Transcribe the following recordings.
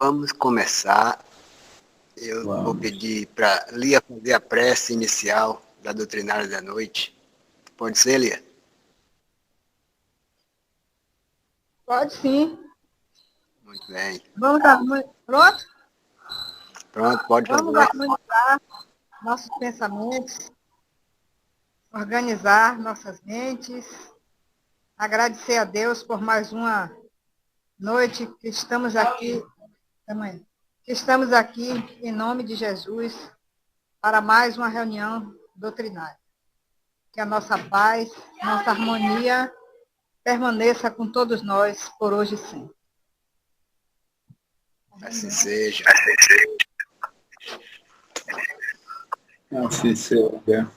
Vamos começar. Eu vou Vamos. pedir para Lia fazer a prece inicial da doutrinária da noite. Pode ser, Lia? Pode sim. Muito bem. Pronto? Pronto, pode Vamos fazer. harmonizar nossos pensamentos, organizar nossas mentes, agradecer a Deus por mais uma noite que estamos aqui, em nome de Jesus, para mais uma reunião doutrinária. Que a nossa paz, nossa harmonia permaneça com todos nós por hoje e sempre. Assim seja. Assim seja.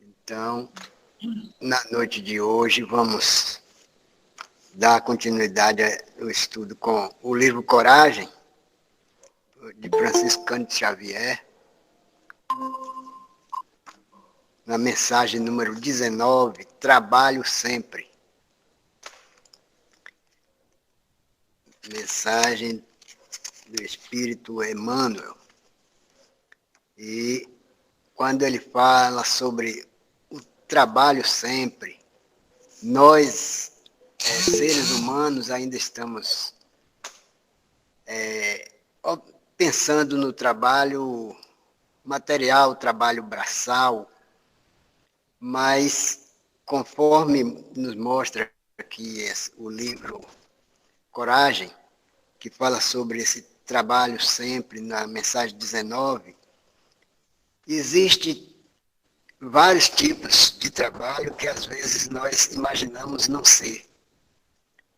Então, na noite de hoje, vamos dar continuidade ao estudo com o livro Coragem, de Francisco Cândido Xavier, na mensagem número 19, Trabalho Sempre. Mensagem do Espírito Emmanuel. E quando ele fala sobre o trabalho sempre, nós, seres humanos, ainda estamos pensando no trabalho material, trabalho braçal, mas conforme nos mostra aqui o livro Coragem, que fala sobre esse trabalho sempre, na mensagem 19, existe vários tipos de trabalho que às vezes nós imaginamos não ser,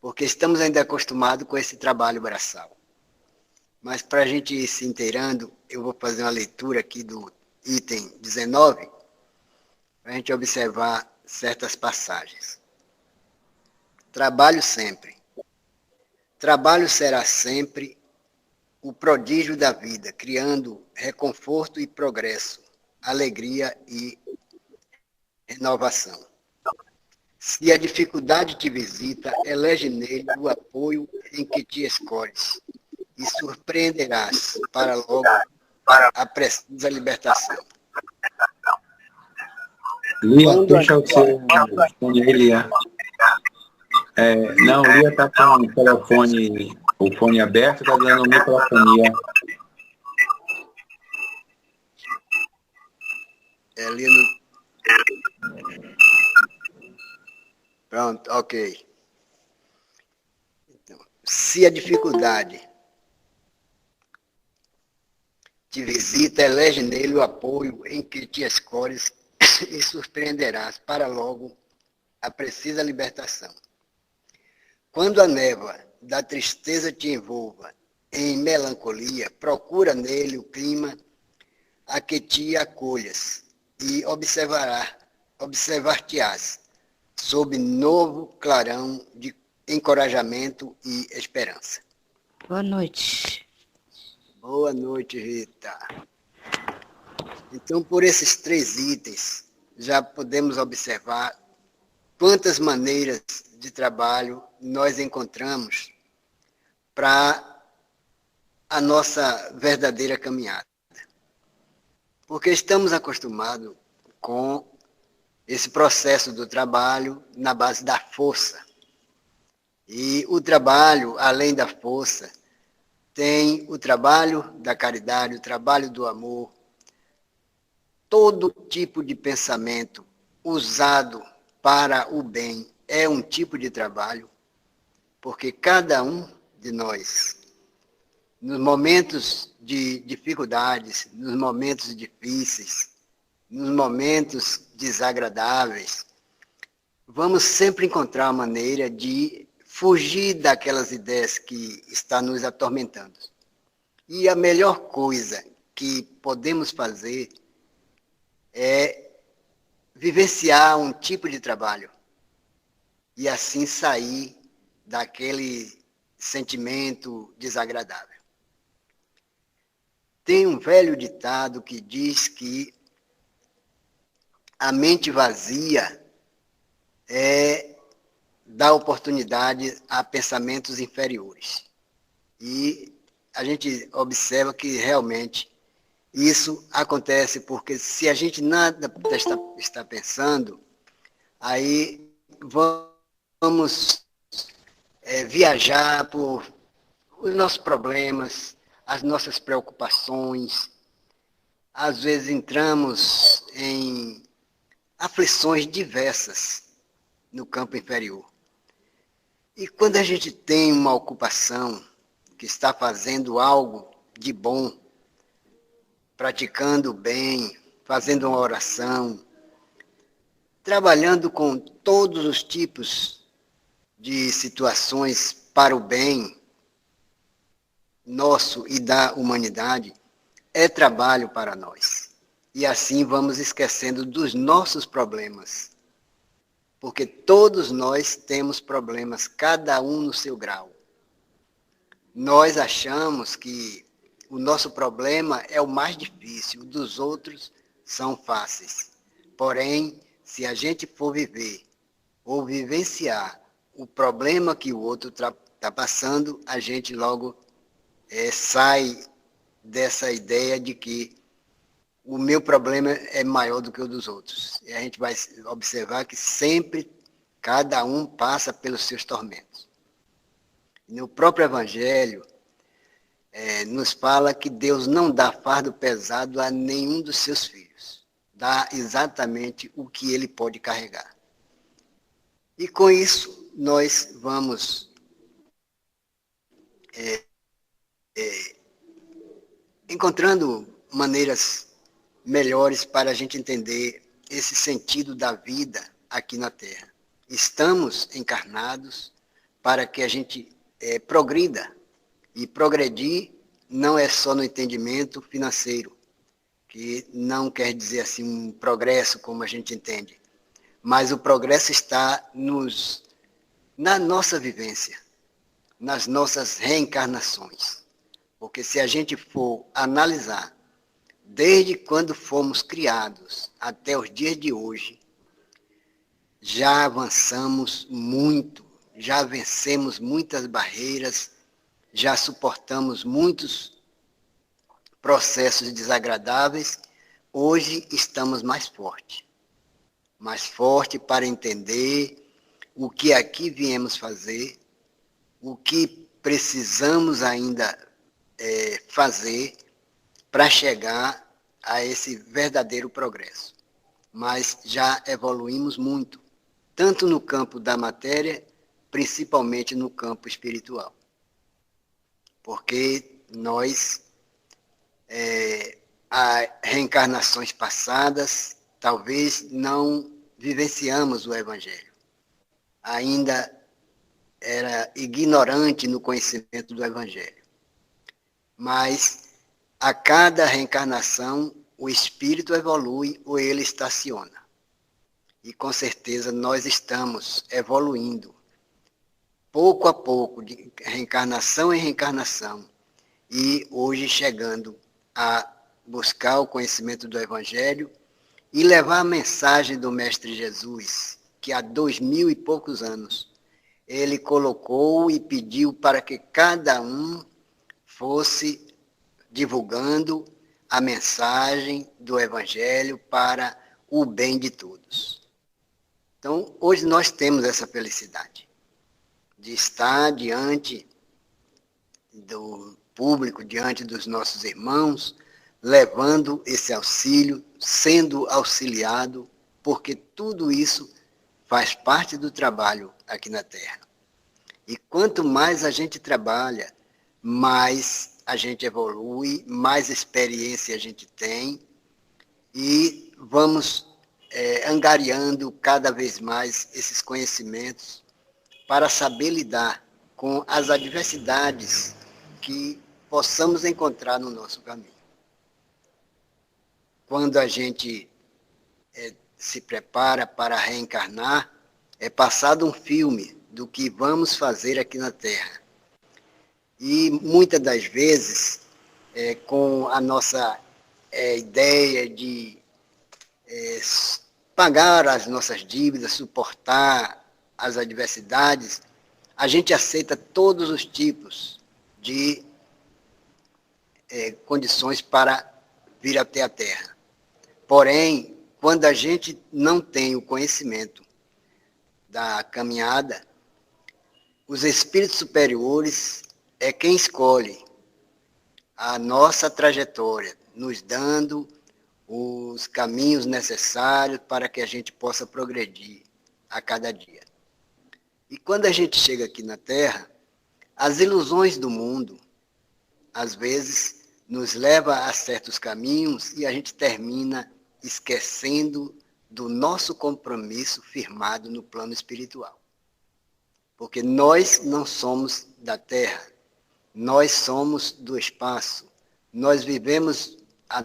porque estamos ainda acostumados com esse trabalho braçal. Mas para a gente ir se inteirando, eu vou fazer uma leitura aqui do item 19, para a gente observar certas passagens. Trabalho sempre. Trabalho será sempre o prodígio da vida, criando reconforto e progresso, alegria e renovação. Se a dificuldade te visita, elege nele o apoio em que te escolhes, e surpreenderás para logo a precisa libertação. Lia, puxa o seu fone aí, Lia. Não, Lia está com o fone aberto, está dando microfonia. Lia no... Pronto, ok. Então, se a dificuldade te visita, elege nele o apoio em que te escolhes e surpreenderás para logo a precisa libertação. Quando a névoa da tristeza te envolva em melancolia, procura nele o clima a que te acolhas e observar-te-ás sob novo clarão de encorajamento e esperança. Boa noite. Boa noite, Rita. Então, por esses 3 itens, já podemos observar quantas maneiras de trabalho nós encontramos para a nossa verdadeira caminhada. Porque estamos acostumados com esse processo do trabalho na base da força. E o trabalho, além da força, tem o trabalho da caridade, o trabalho do amor, todo tipo de pensamento usado para o bem é um tipo de trabalho, porque cada um de nós, nos momentos de dificuldades, nos momentos difíceis, nos momentos desagradáveis, vamos sempre encontrar uma maneira de fugir daquelas ideias que estão nos atormentando. E a melhor coisa que podemos fazer é vivenciar um tipo de trabalho e assim sair daquele sentimento desagradável. Tem um velho ditado que diz que a mente vazia dá oportunidade a pensamentos inferiores. E a gente observa que realmente isso acontece porque se a gente nada está pensando, aí vamos viajar por os nossos problemas, as nossas preocupações. Às vezes entramos em aflições diversas no campo inferior. E quando a gente tem uma ocupação que está fazendo algo de bom, praticando bem, fazendo uma oração, trabalhando com todos os tipos de situações para o bem nosso e da humanidade, é trabalho para nós. E assim vamos esquecendo dos nossos problemas. Porque todos nós temos problemas, cada um no seu grau. Nós achamos que o nosso problema é o mais difícil, o dos outros são fáceis. Porém, se a gente for viver ou vivenciar o problema que o outro está passando, a gente logo sai dessa ideia de que o meu problema é maior do que o dos outros. E a gente vai observar que sempre cada um passa pelos seus tormentos. No próprio Evangelho, nos fala que Deus não dá fardo pesado a nenhum dos seus filhos. Dá exatamente o que ele pode carregar. E com isso, nós vamos encontrando maneiras melhores para a gente entender esse sentido da vida aqui na Terra. Estamos encarnados para que a gente progrida. E progredir não é só no entendimento financeiro, que não quer dizer assim um progresso como a gente entende, mas o progresso está na nossa vivência, nas nossas reencarnações. Porque se a gente for analisar, desde quando fomos criados até os dias de hoje, já avançamos muito, já vencemos muitas barreiras, já suportamos muitos processos desagradáveis. Hoje estamos mais forte para entender o que aqui viemos fazer, o que precisamos ainda fazer para chegar a esse verdadeiro progresso. Mas já evoluímos muito, tanto no campo da matéria, principalmente no campo espiritual. Porque nós, a reencarnações passadas, talvez não vivenciamos o Evangelho. Ainda era ignorante no conhecimento do Evangelho. Mas a cada reencarnação, o espírito evolui ou ele estaciona. E com certeza nós estamos evoluindo, pouco a pouco, de reencarnação em reencarnação, e hoje chegando a buscar o conhecimento do Evangelho e levar a mensagem do Mestre Jesus, que há 2000 e poucos anos ele colocou e pediu para que cada um fosse divulgando a mensagem do Evangelho para o bem de todos. Então, hoje nós temos essa felicidade de estar diante do público, diante dos nossos irmãos, levando esse auxílio, sendo auxiliado, porque tudo isso faz parte do trabalho aqui na Terra. E quanto mais a gente trabalha, mais a gente evolui, mais experiência a gente tem e vamos angariando cada vez mais esses conhecimentos para saber lidar com as adversidades que possamos encontrar no nosso caminho. Quando a gente se prepara para reencarnar, é passado um filme do que vamos fazer aqui na Terra. E muitas das vezes, com a nossa ideia de pagar as nossas dívidas, suportar as adversidades, a gente aceita todos os tipos de condições para vir até a Terra. Porém, quando a gente não tem o conhecimento da caminhada, os espíritos superiores é quem escolhe a nossa trajetória, nos dando os caminhos necessários para que a gente possa progredir a cada dia. E quando a gente chega aqui na Terra, as ilusões do mundo, às vezes, nos levam a certos caminhos e a gente termina esquecendo do nosso compromisso firmado no plano espiritual. Porque nós não somos da Terra, nós somos do espaço, nós vivemos, a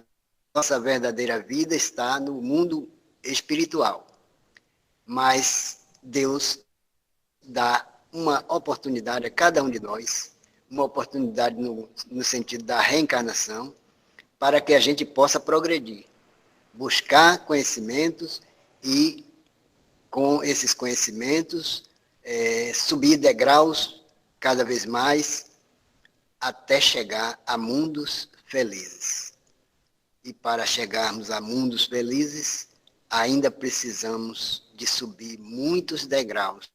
nossa verdadeira vida está no mundo espiritual. Mas Deus dá uma oportunidade a cada um de nós, uma oportunidade no sentido da reencarnação, para que a gente possa progredir, buscar conhecimentos e, com esses conhecimentos, subir degraus cada vez mais até chegar a mundos felizes. E para chegarmos a mundos felizes, ainda precisamos de subir muitos degraus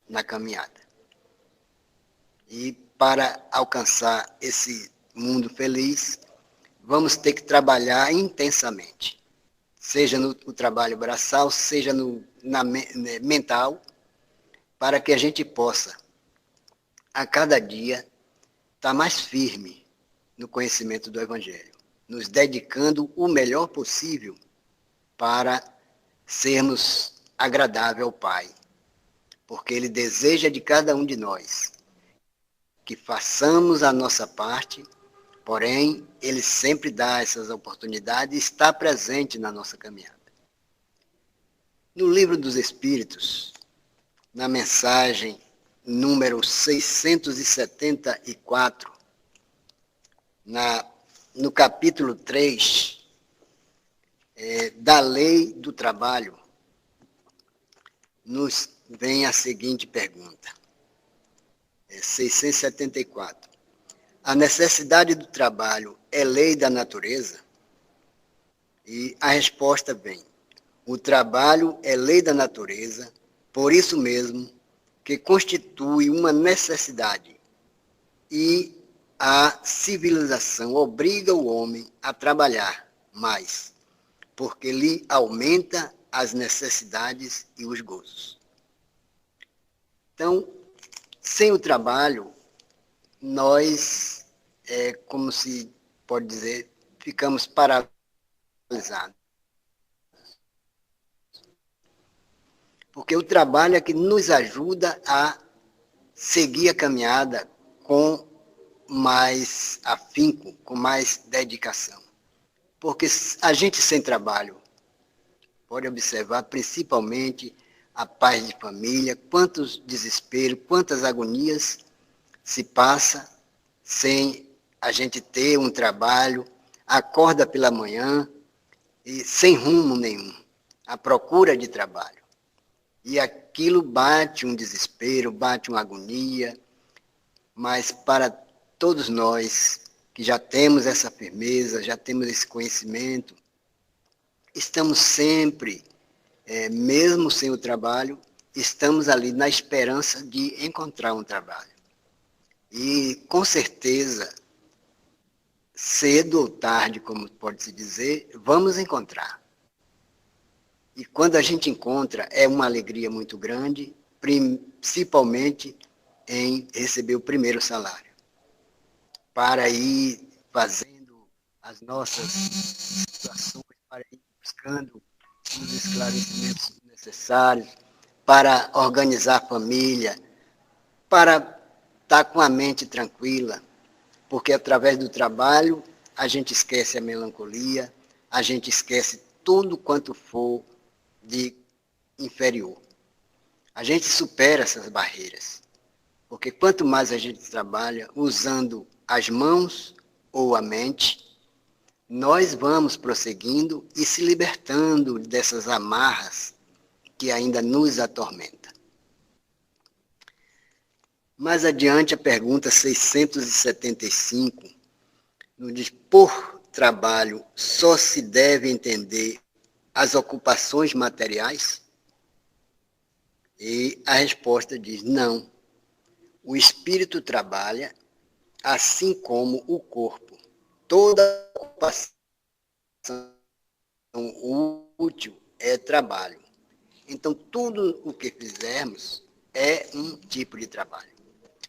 na caminhada. E para alcançar esse mundo feliz, vamos ter que trabalhar intensamente, seja no trabalho braçal, seja mental, para que a gente possa, a cada dia, estar mais firme no conhecimento do Evangelho, nos dedicando o melhor possível para sermos agradável ao Pai, porque Ele deseja de cada um de nós que façamos a nossa parte, porém, Ele sempre dá essas oportunidades e está presente na nossa caminhada. No Livro dos Espíritos, na mensagem número 674, no capítulo 3, da Lei do Trabalho, nos vem a seguinte pergunta. 674. A necessidade do trabalho é lei da natureza? E a resposta vem. O trabalho é lei da natureza, por isso mesmo que constitui uma necessidade e a civilização obriga o homem a trabalhar mais, porque lhe aumenta as necessidades e os gozos. Então, sem o trabalho, nós, como se pode dizer, ficamos paralisados. Porque o trabalho é que nos ajuda a seguir a caminhada com mais afinco, com mais dedicação. Porque a gente sem trabalho, pode observar principalmente a paz de família, quantos desesperos, quantas agonias se passa sem a gente ter um trabalho, acorda pela manhã e sem rumo nenhum, à procura de trabalho. E aquilo bate um desespero, bate uma agonia, mas para todos nós que já temos essa firmeza, já temos esse conhecimento, estamos sempre, mesmo sem o trabalho, estamos ali na esperança de encontrar um trabalho. E, com certeza, cedo ou tarde, como pode-se dizer, vamos encontrar. E quando a gente encontra, é uma alegria muito grande, principalmente em receber o primeiro salário, para ir fazendo as nossas situações, para ir buscando os esclarecimentos necessários, para organizar a família, para estar com a mente tranquila, porque através do trabalho a gente esquece a melancolia, a gente esquece tudo quanto for de inferior. A gente supera essas barreiras, porque quanto mais a gente trabalha usando as mãos ou a mente, nós vamos prosseguindo e se libertando dessas amarras que ainda nos atormentam. Mais adiante, a pergunta 675 nos diz: por trabalho só se deve entender as ocupações materiais? E a resposta diz: não. O espírito trabalha assim como o corpo. Toda ocupação útil é trabalho. Então, tudo o que fizermos é um tipo de trabalho.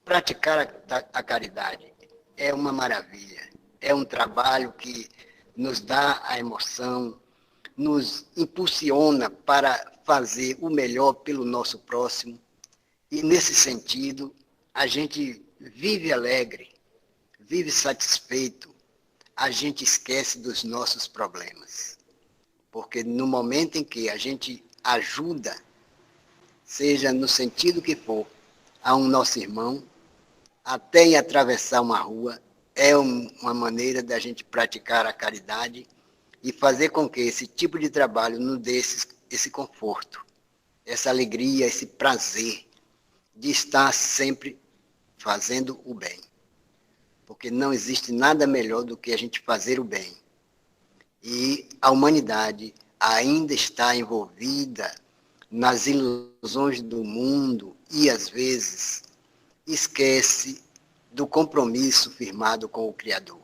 Praticar a caridade é uma maravilha. É um trabalho que nos dá a emoção, nos impulsiona para fazer o melhor pelo nosso próximo. E, nesse sentido, a gente vive alegre, vive satisfeito, a gente esquece dos nossos problemas. Porque no momento em que a gente ajuda, seja no sentido que for, a um nosso irmão, até em atravessar uma rua, é uma maneira da gente praticar a caridade e fazer com que esse tipo de trabalho nos dê esse conforto, essa alegria, esse prazer de estar sempre fazendo o bem. Porque não existe nada melhor do que a gente fazer o bem. E a humanidade ainda está envolvida nas ilusões do mundo e, às vezes, esquece do compromisso firmado com o Criador.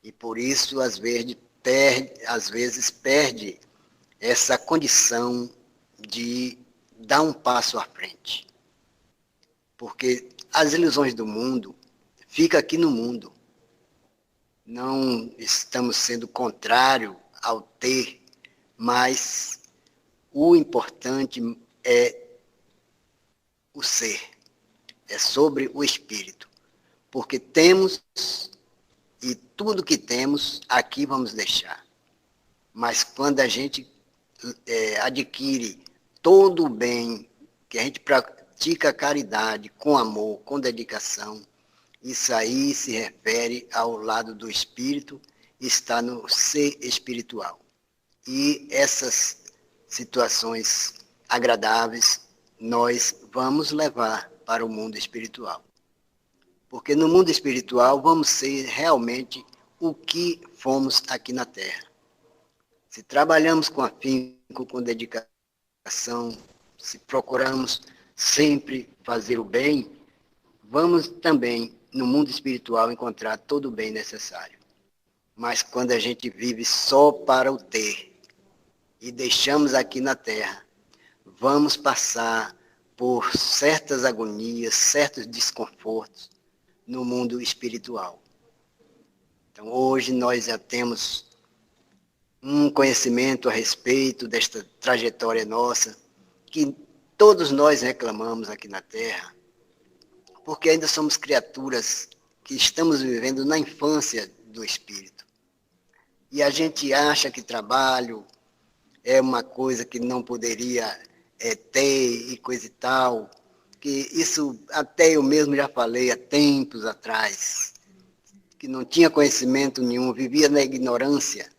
E por isso, às vezes, perde essa condição de dar um passo à frente. Porque as ilusões do mundo ficam aqui no mundo. Não estamos sendo contrário ao ter, mas o importante é o ser, é sobre o espírito. Porque temos, e tudo que temos, aqui vamos deixar. Mas quando a gente adquire todo o bem, que a gente pratica a caridade com amor, com dedicação, isso aí se refere ao lado do espírito, está no ser espiritual. E essas situações agradáveis nós vamos levar para o mundo espiritual. Porque no mundo espiritual vamos ser realmente o que fomos aqui na Terra. Se trabalhamos com afinco, com dedicação, se procuramos sempre fazer o bem, vamos também no mundo espiritual encontrar todo o bem necessário. Mas quando a gente vive só para o ter e deixamos aqui na Terra, vamos passar por certas agonias, certos desconfortos no mundo espiritual. Então, hoje nós já temos um conhecimento a respeito desta trajetória nossa, que todos nós reclamamos aqui na Terra, porque ainda somos criaturas que estamos vivendo na infância do espírito. E a gente acha que trabalho é uma coisa que não poderia ter e coisa e tal, que isso até eu mesmo já falei há tempos atrás, que não tinha conhecimento nenhum, vivia na ignorância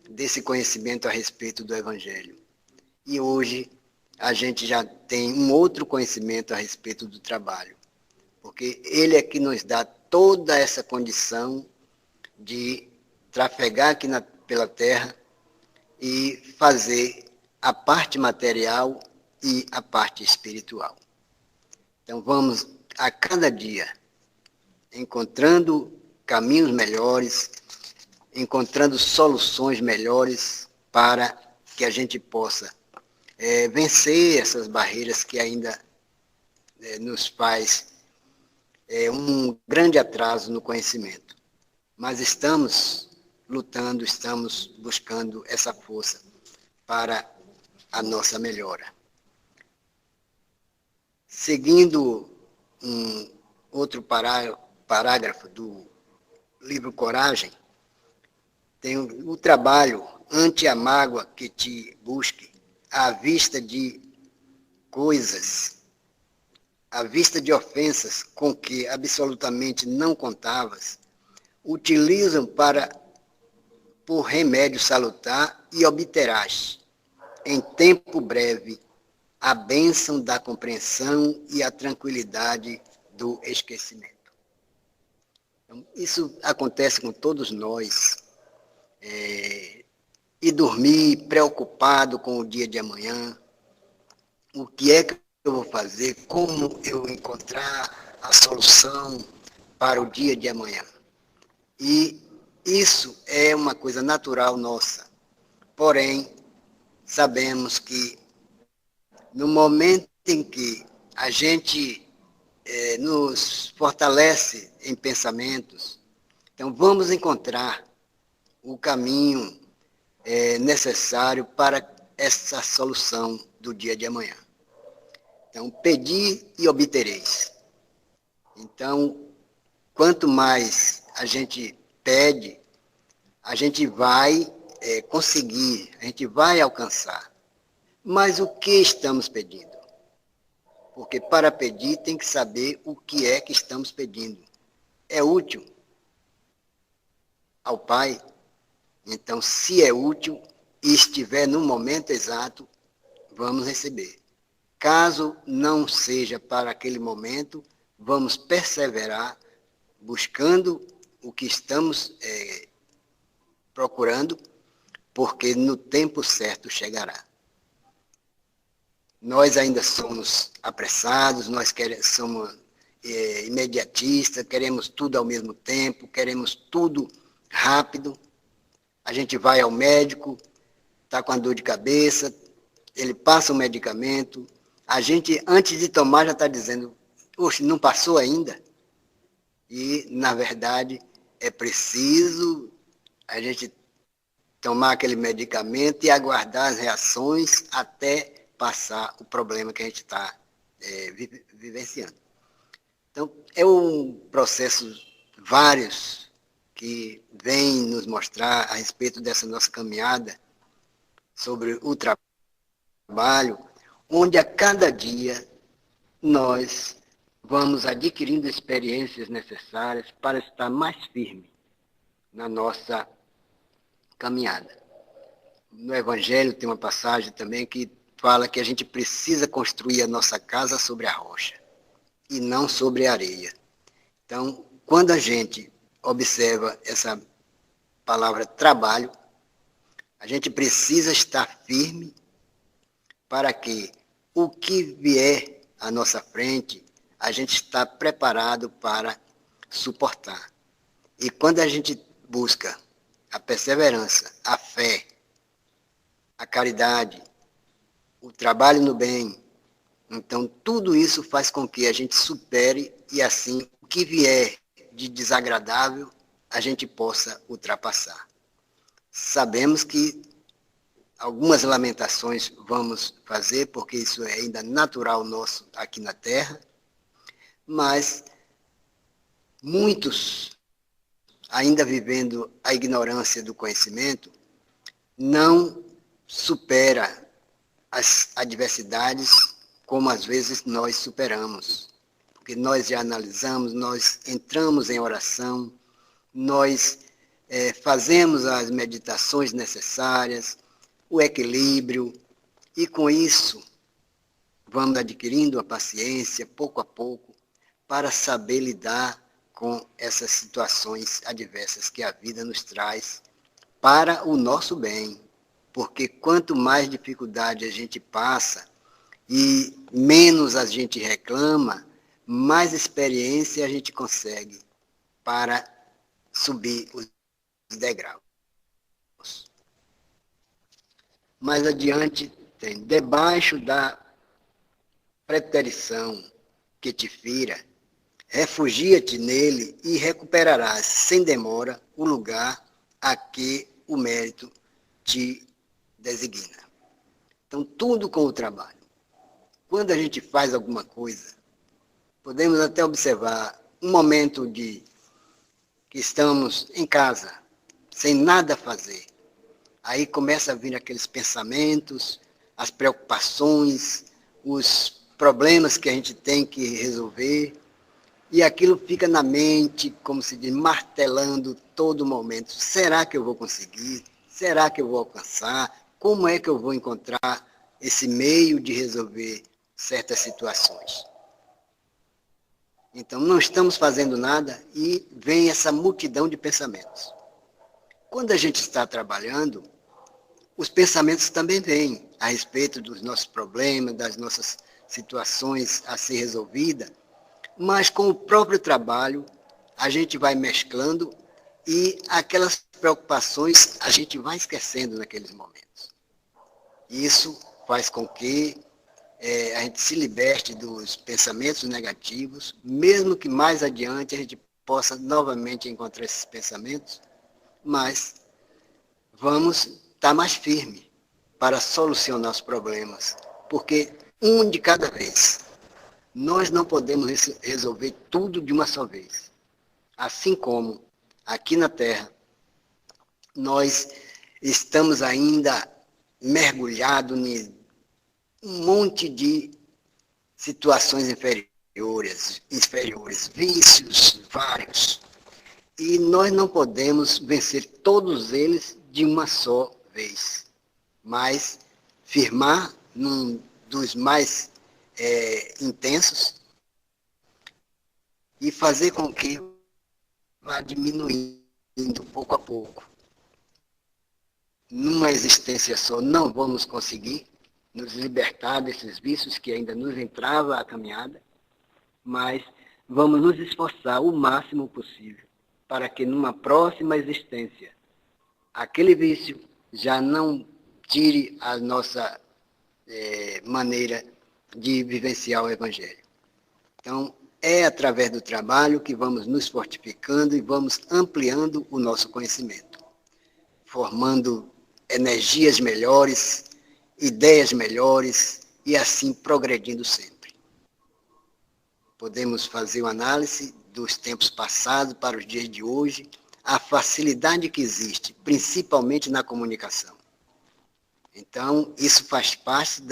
desse conhecimento a respeito do Evangelho. E hoje a gente já tem um outro conhecimento a respeito do trabalho, porque ele é que nos dá toda essa condição de trafegar aqui pela Terra e fazer a parte material e a parte espiritual. Então vamos a cada dia encontrando caminhos melhores, encontrando soluções melhores para que a gente possa vencer essas barreiras que ainda nos faz um grande atraso no conhecimento. Mas estamos lutando, estamos buscando essa força para a nossa melhora. Seguindo um outro parágrafo do livro Coragem, tem o trabalho ante a mágoa que te busque, à vista de coisas, à vista de ofensas com que absolutamente não contavas, utilizam por remédio salutar e obterás, em tempo breve, a bênção da compreensão e a tranquilidade do esquecimento. Então, isso acontece com todos nós. E dormir preocupado com o dia de amanhã, o que é que eu vou fazer, como eu encontrar a solução para o dia de amanhã. E isso é uma coisa natural nossa. Porém, sabemos que no momento em que a gente nos fortalece em pensamentos, então vamos encontrar o caminho necessário para essa solução do dia de amanhã. Então, pedi e obtereis. Então, quanto mais a gente pede, a gente vai conseguir, a gente vai alcançar. Mas o que estamos pedindo? Porque para pedir tem que saber o que é que estamos pedindo. É útil ao Pai? Então, se é útil e estiver no momento exato, vamos receber. Caso não seja para aquele momento, vamos perseverar buscando o que estamos procurando, porque no tempo certo chegará. Nós ainda somos apressados, nós somos imediatistas, queremos tudo ao mesmo tempo, queremos tudo rápido. A gente vai ao médico, está com a dor de cabeça, ele passa o medicamento, a gente, antes de tomar, já está dizendo, oxe, não passou ainda? E, na verdade, é preciso a gente tomar aquele medicamento e aguardar as reações até passar o problema que a gente está vivenciando. Então, é um processo vários que vem nos mostrar a respeito dessa nossa caminhada sobre o trabalho, onde a cada dia nós vamos adquirindo experiências necessárias para estar mais firme na nossa caminhada. No Evangelho tem uma passagem também que fala que a gente precisa construir a nossa casa sobre a rocha e não sobre a areia. Então, quando a gente observa essa palavra trabalho, a gente precisa estar firme para que o que vier à nossa frente, a gente está preparado para suportar. E quando a gente busca a perseverança, a fé, a caridade, o trabalho no bem, então tudo isso faz com que a gente supere e assim o que vier de desagradável, a gente possa ultrapassar. Sabemos que algumas lamentações vamos fazer, porque isso é ainda natural nosso aqui na Terra, mas muitos, ainda vivendo a ignorância do conhecimento, não supera as adversidades como às vezes nós superamos. Porque nós já analisamos, nós entramos em oração, nós fazemos as meditações necessárias, o equilíbrio, e com isso vamos adquirindo a paciência, pouco a pouco, para saber lidar com essas situações adversas que a vida nos traz para o nosso bem. Porque quanto mais dificuldade a gente passa e menos a gente reclama, mais experiência a gente consegue para subir os degraus. Mais adiante tem, debaixo da preterição que te fira, refugia-te nele e recuperarás sem demora o lugar a que o mérito te designa. Então, tudo com o trabalho. Quando a gente faz alguma coisa, podemos até observar um momento que estamos em casa, sem nada a fazer. Aí começa a vir aqueles pensamentos, as preocupações, os problemas que a gente tem que resolver, e aquilo fica na mente, como se diz, martelando todo momento. Será que eu vou conseguir? Será que eu vou alcançar? Como é que eu vou encontrar esse meio de resolver certas situações. Então, não estamos fazendo nada e vem essa multidão de pensamentos. Quando a gente está trabalhando, os pensamentos também vêm a respeito dos nossos problemas, das nossas situações a ser resolvidas, mas com o próprio trabalho, a gente vai mesclando e aquelas preocupações a gente vai esquecendo naqueles momentos. Isso faz com que a gente se liberte dos pensamentos negativos, mesmo que mais adiante a gente possa novamente encontrar esses pensamentos, mas vamos estar mais firme para solucionar os problemas, porque um de cada vez. Nós não podemos resolver tudo de uma só vez. Assim como aqui na Terra, nós estamos ainda mergulhados em um monte de situações inferiores, vícios vários. E nós não podemos vencer todos eles de uma só vez, mas firmar num dos mais intensos e fazer com que vá diminuindo pouco a pouco. Numa existência só não vamos conseguir nos libertar desses vícios que ainda nos entrava a caminhada, mas vamos nos esforçar o máximo possível para que numa próxima existência aquele vício já não tire a nossa maneira de vivenciar o Evangelho. Então, é através do trabalho que vamos nos fortificando e vamos ampliando o nosso conhecimento, formando energias melhores, ideias melhores e assim progredindo sempre. Podemos fazer uma análise dos tempos passados para os dias de hoje, a facilidade que existe, principalmente na comunicação. Então, isso faz parte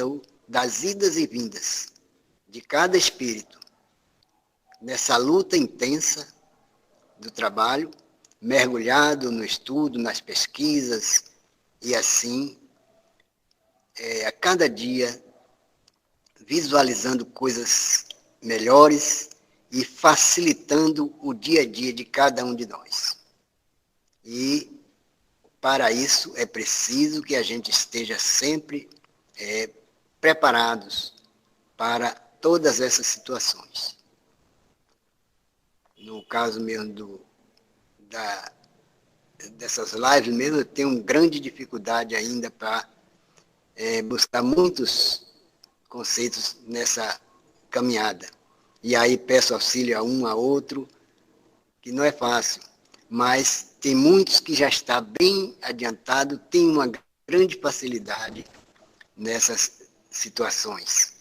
das idas e vindas de cada espírito, nessa luta intensa do trabalho, mergulhado no estudo, nas pesquisas, e assim, a cada dia, visualizando coisas melhores e facilitando o dia a dia de cada um de nós. E, para isso, é preciso que a gente esteja sempre preparados para todas essas situações. No caso mesmo dessas lives mesmo, eu tenho grande dificuldade ainda para buscar muitos conceitos nessa caminhada. E aí peço auxílio a um, a outro, que não é fácil, mas tem muitos que já está bem adiantado, tem uma grande facilidade nessas situações.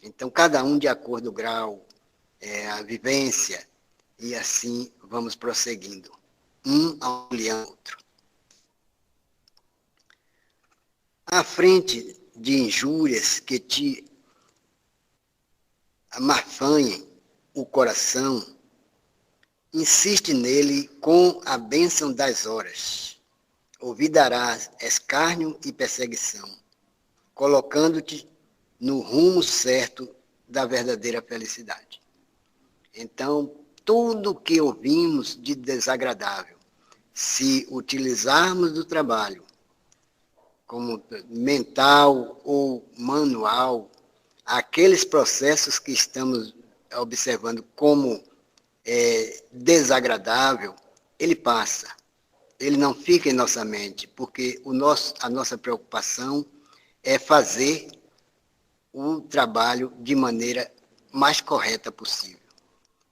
Então, cada um de acordo com o grau, a vivência, e assim vamos prosseguindo, um auxiliando o outro. À frente de injúrias que te amarfanhem o coração, insiste nele com a bênção das horas. Ouvidarás escárnio e perseguição, colocando-te no rumo certo da verdadeira felicidade. Então, tudo que ouvimos de desagradável, se utilizarmos do trabalho como mental ou manual, aqueles processos que estamos observando como desagradável, ele passa. Ele não fica em nossa mente, porque a nossa preocupação é fazer o trabalho de maneira mais correta possível.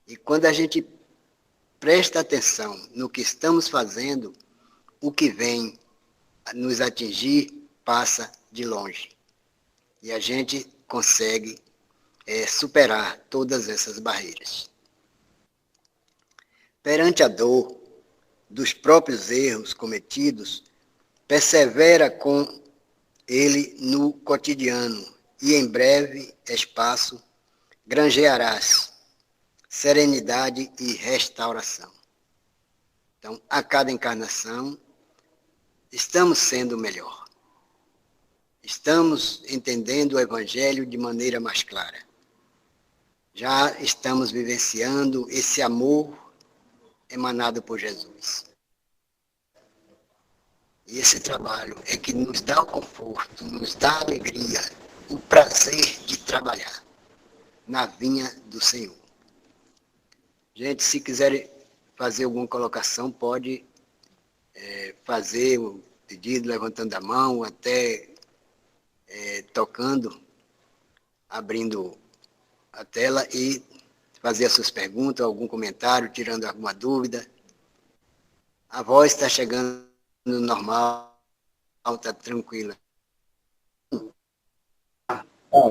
E quando a gente presta atenção no que estamos fazendo, o que vem nos atingir passa de longe. E a gente consegue superar todas essas barreiras. Perante a dor dos próprios erros cometidos, persevera com ele no cotidiano e em breve espaço granjearás serenidade e restauração. Então, a cada encarnação, estamos sendo melhor. estamos entendendo o Evangelho de maneira mais clara. Já estamos vivenciando esse amor emanado por Jesus. E esse trabalho é que nos dá o conforto, nos dá a alegria, o prazer de trabalhar na vinha do Senhor. Gente, se quiserem fazer alguma colocação, pode fazer o pedido levantando a mão, até tocando, abrindo a tela e fazer as suas perguntas, algum comentário, tirando alguma dúvida. A voz está chegando normal, está tranquila.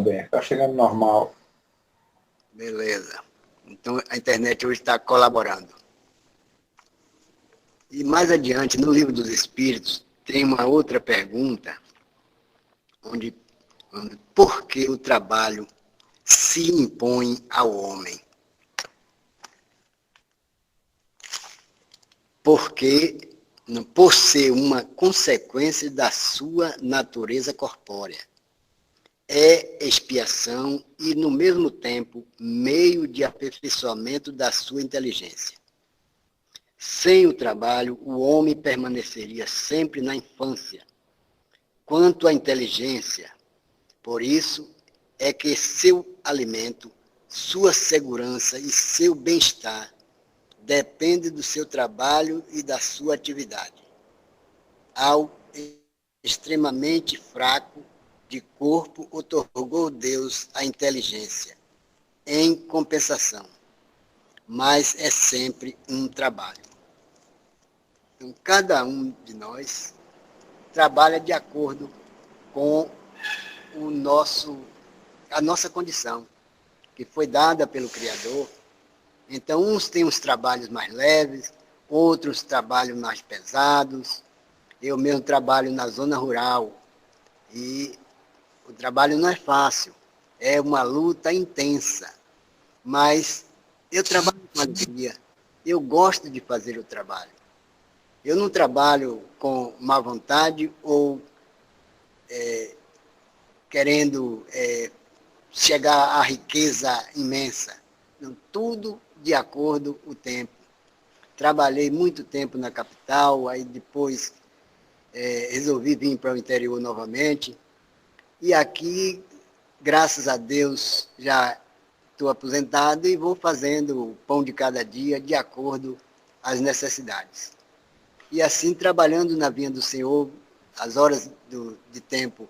Bem, está chegando normal. Beleza. Então a internet hoje está colaborando. E mais adiante, no Livro dos Espíritos, tem uma outra pergunta, onde por que o trabalho se impõe ao homem? Porque, por ser uma consequência da sua natureza corpórea, é expiação e, no mesmo tempo, meio de aperfeiçoamento da sua inteligência. Sem o trabalho, o homem permaneceria sempre na infância. Quanto à inteligência, por isso é que seu alimento, sua segurança e seu bem-estar depende do seu trabalho e da sua atividade. Ao extremamente fraco de corpo, otorgou Deus a inteligência, em compensação, mas é sempre um trabalho. Então, cada um de nós trabalha de acordo com a nossa condição, que foi dada pelo Criador. Então, uns têm os trabalhos mais leves, outros trabalhos mais pesados. Eu mesmo trabalho na zona rural e o trabalho não é fácil, é uma luta intensa, mas eu trabalho com alegria, eu gosto de fazer o trabalho. Eu não trabalho com má vontade ou querendo chegar à riqueza imensa. Não, tudo de acordo com o tempo. Trabalhei muito tempo na capital, aí depois resolvi vir para o interior novamente. E aqui, graças a Deus, já estou aposentado e vou fazendo o pão de cada dia de acordo às necessidades. E assim, trabalhando na vinha do Senhor, as horas de tempo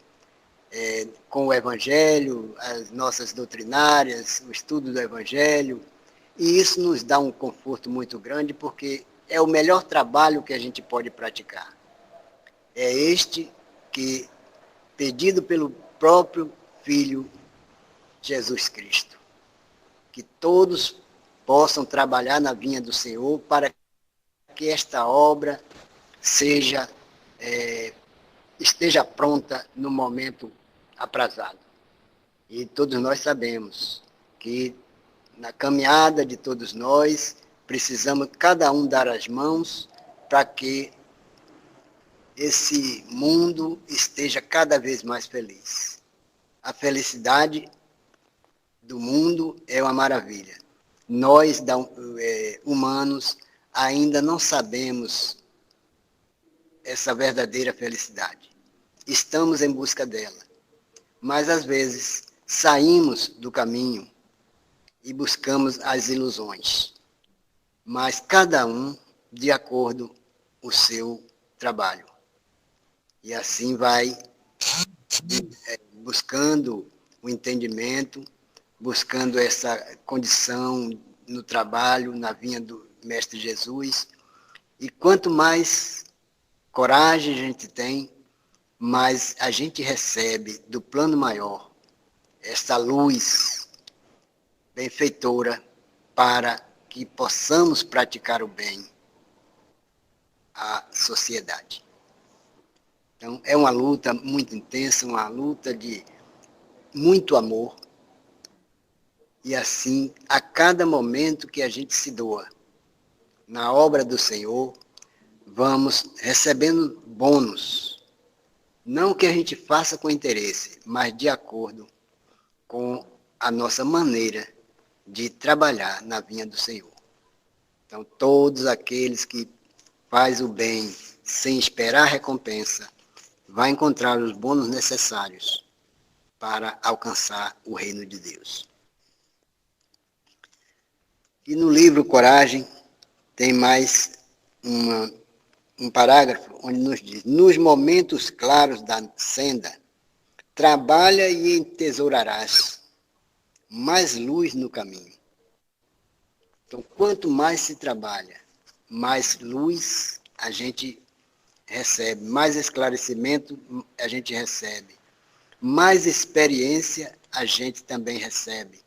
com o Evangelho, as nossas doutrinárias, o estudo do Evangelho, e isso nos dá um conforto muito grande, porque é o melhor trabalho que a gente pode praticar. É este que, pedido pelo próprio Filho Jesus Cristo, que todos possam trabalhar na vinha do Senhor para que esta obra esteja pronta no momento aprazado. E todos nós sabemos que na caminhada de todos nós precisamos cada um dar as mãos para que esse mundo esteja cada vez mais feliz. A felicidade do mundo é uma maravilha. Nós, humanos, ainda não sabemos essa verdadeira felicidade. Estamos em busca dela. Mas, às vezes, saímos do caminho e buscamos as ilusões. Mas cada um de acordo com o seu trabalho. E assim vai buscando o entendimento, buscando essa condição no trabalho, na vinha do Mestre Jesus. E quanto mais coragem a gente tem, mais a gente recebe do plano maior essa luz benfeitora para que possamos praticar o bem à sociedade. Então, é uma luta muito intensa, uma luta de muito amor. E assim, a cada momento que a gente se doa na obra do Senhor, vamos recebendo bônus Não que a gente faça com interesse, mas de acordo com a nossa maneira de trabalhar na vinha do Senhor. Então, todos aqueles que faz o bem sem esperar recompensa, vai encontrar os bônus necessários para alcançar o reino de Deus. E no livro Coragem, tem mais um parágrafo onde nos diz: nos momentos claros da senda, trabalha e entesourarás mais luz no caminho. Então, quanto mais se trabalha, mais luz a gente recebe, mais esclarecimento a gente recebe, mais experiência a gente também recebe.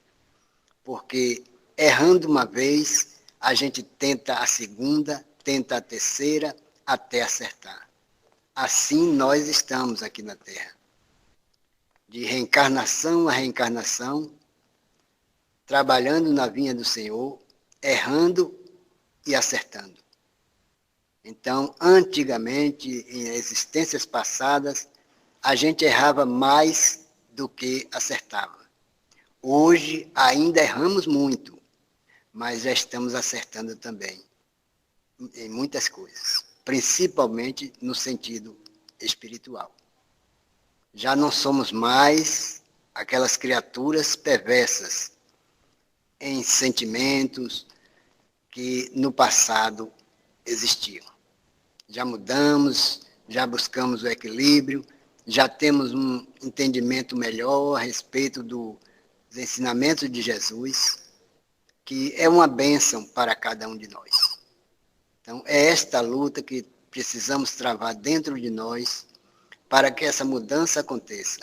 Porque errando uma vez, a gente tenta a segunda, tenta a terceira, até acertar. Assim nós estamos aqui na Terra. De reencarnação a reencarnação, trabalhando na vinha do Senhor, errando e acertando. Então, antigamente, em existências passadas, a gente errava mais do que acertava. Hoje, ainda erramos muito, mas já estamos acertando também em muitas coisas, principalmente no sentido espiritual. Já não somos mais aquelas criaturas perversas em sentimentos que no passado existiam. Já mudamos, já buscamos o equilíbrio, já temos um entendimento melhor a respeito dos ensinamentos de Jesus, que é uma bênção para cada um de nós. Então, é esta luta que precisamos travar dentro de nós para que essa mudança aconteça.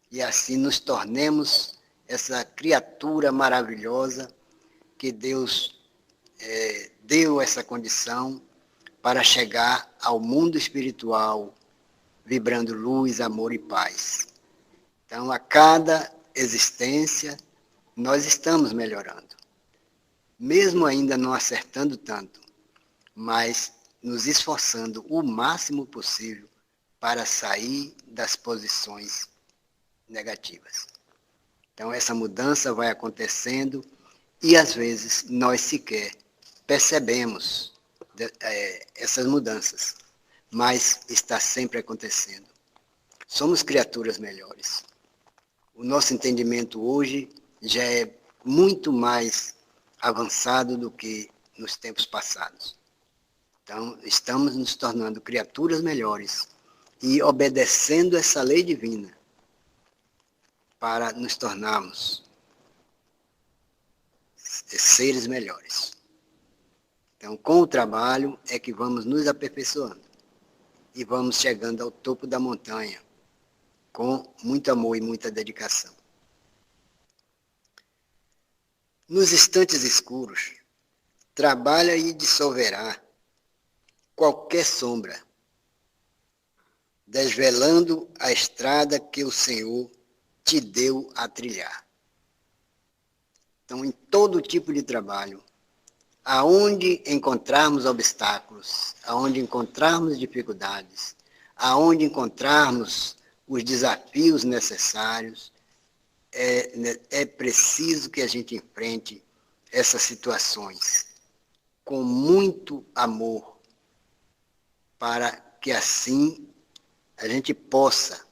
E assim nos tornemos essa criatura maravilhosa que Deus deu essa condição para chegar ao mundo espiritual, vibrando luz, amor e paz. Então, a cada existência, nós estamos melhorando. Mesmo ainda não acertando tanto, mas nos esforçando o máximo possível para sair das posições negativas. Então, essa mudança vai acontecendo e, às vezes, nós sequer percebemos essas mudanças, mas está sempre acontecendo. Somos criaturas melhores. O nosso entendimento hoje já é muito mais avançado do que nos tempos passados. Então, estamos nos tornando criaturas melhores e obedecendo essa lei divina para nos tornarmos seres melhores. Então, com o trabalho é que vamos nos aperfeiçoando e vamos chegando ao topo da montanha com muito amor e muita dedicação. Nos instantes escuros, trabalha e dissolverá qualquer sombra, desvelando a estrada que o Senhor te deu a trilhar. Então, em todo tipo de trabalho, aonde encontrarmos obstáculos, aonde encontrarmos dificuldades, aonde encontrarmos os desafios necessários, é preciso que a gente enfrente essas situações com muito amor, para que assim a gente possa